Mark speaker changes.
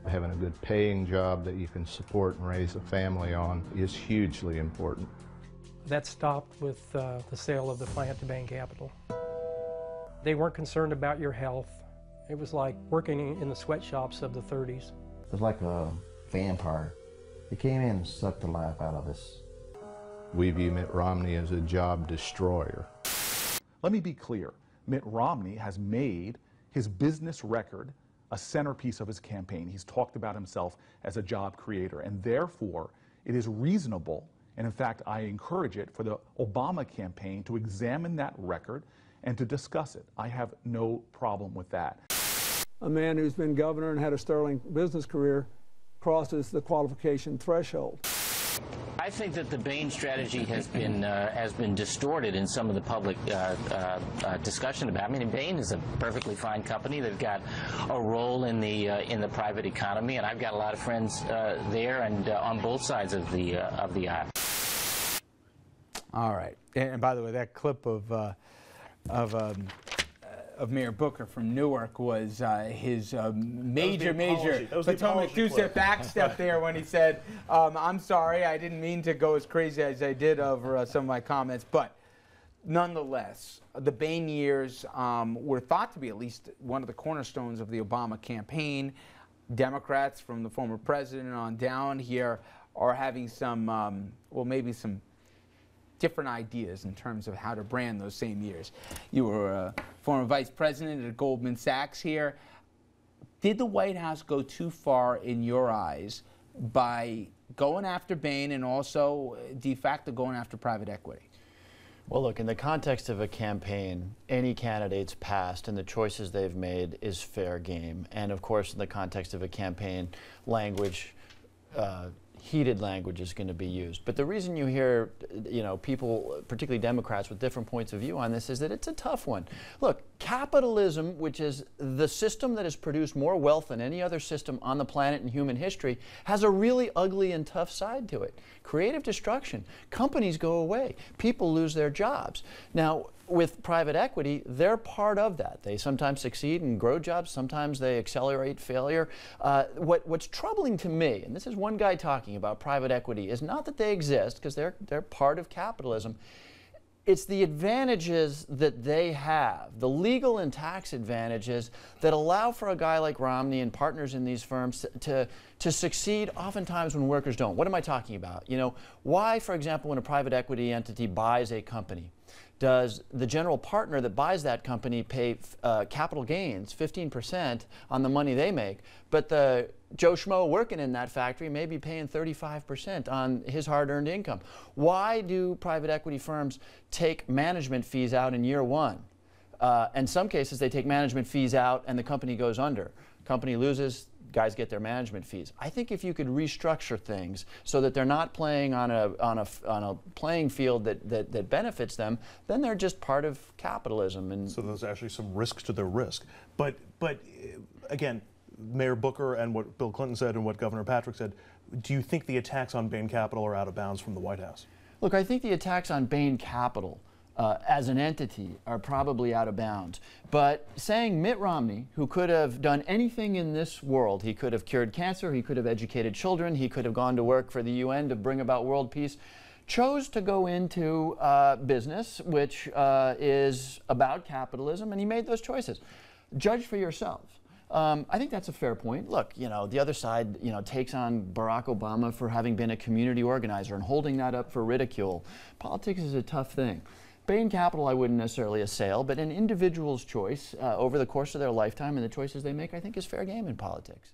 Speaker 1: Having a good paying job that you can support and raise a family on is hugely important.
Speaker 2: That stopped with the sale of the plant to Bain Capital. They weren't concerned about your health. It was like working in the sweatshops of the 30s.
Speaker 3: It was like a vampire. He came in and sucked the life out of us.
Speaker 1: We view Mitt Romney as a job destroyer.
Speaker 4: Let me be clear. Mitt Romney has made his business record a centerpiece of his campaign. He's talked about himself as a job creator, and therefore it is reasonable, and in fact I encourage it, for the Obama campaign to examine that record and to discuss it. I have no problem with that.
Speaker 5: A man who's been governor and had a sterling business career crosses the qualification threshold.
Speaker 6: I think that the Bain strategy has been distorted in some of the public discussion about it. I mean, Bain is a perfectly fine company. They've got a role in the private economy, and I've got a lot of friends there and on both sides of the aisle.
Speaker 7: All right. And by the way, that clip of Mayor Booker from Newark was his major Potomac two-step backstep there when he said, I'm sorry, I didn't mean to go as crazy as I did over some of my comments. But nonetheless, the Bain years were thought to be at least one of the cornerstones of the Obama campaign. Democrats from the former president on down here are having some, well, maybe some different ideas in terms of how to brand those same years. You were a former vice president at Goldman Sachs here. Did the White House go too far in your eyes by going after Bain and also de facto going after private equity?
Speaker 8: Well, look, in the context of a campaign, any candidate's past and the choices they've made is fair game. And of course, in the context of a campaign, language, heated language is going to be used. But the reason you hear, people, particularly Democrats with different points of view on this, is that it's a tough one. Look, capitalism, which is the system that has produced more wealth than any other system on the planet in human history, has a really ugly and tough side to it. Creative destruction. Companies go away. People lose their jobs. Now, with private equity, they're part of that. They sometimes succeed and grow jobs. Sometimes they accelerate failure. What's troubling to me, and this is one guy talking about private equity, is not that they exist, because they're part of capitalism. It's the advantages that they have, the legal and tax advantages that allow for a guy like Romney and partners in these firms to succeed oftentimes when workers don't. What am I talking about? Why, for example, when a private equity entity buys a company, does the general partner that buys that company pay capital gains, 15% on the money they make, but the Joe Schmo working in that factory may be paying 35% on his hard-earned income? Why do private equity firms take management fees out in year one? In some cases, they take management fees out and the company goes under. Company loses, guys get their management fees. I think if you could restructure things so that they're not playing on a playing field that benefits them, then they're just part of capitalism. And
Speaker 9: so there's actually some risks to their risk. But again, Mayor Booker and what Bill Clinton said and what Governor Patrick said, do you think the attacks on Bain Capital are out of bounds from the White House?
Speaker 8: Look, I think the attacks on Bain Capital as an entity are probably out of bounds. But saying Mitt Romney, who could have done anything in this world, he could have cured cancer, he could have educated children, he could have gone to work for the UN to bring about world peace, chose to go into business, which is about capitalism, and he made those choices. Judge for yourself. I think that's a fair point. Look, the other side, takes on Barack Obama for having been a community organizer and holding that up for ridicule. Politics is a tough thing. Bain Capital I wouldn't necessarily assail, but an individual's choice over the course of their lifetime and the choices they make, I think, is fair game in politics.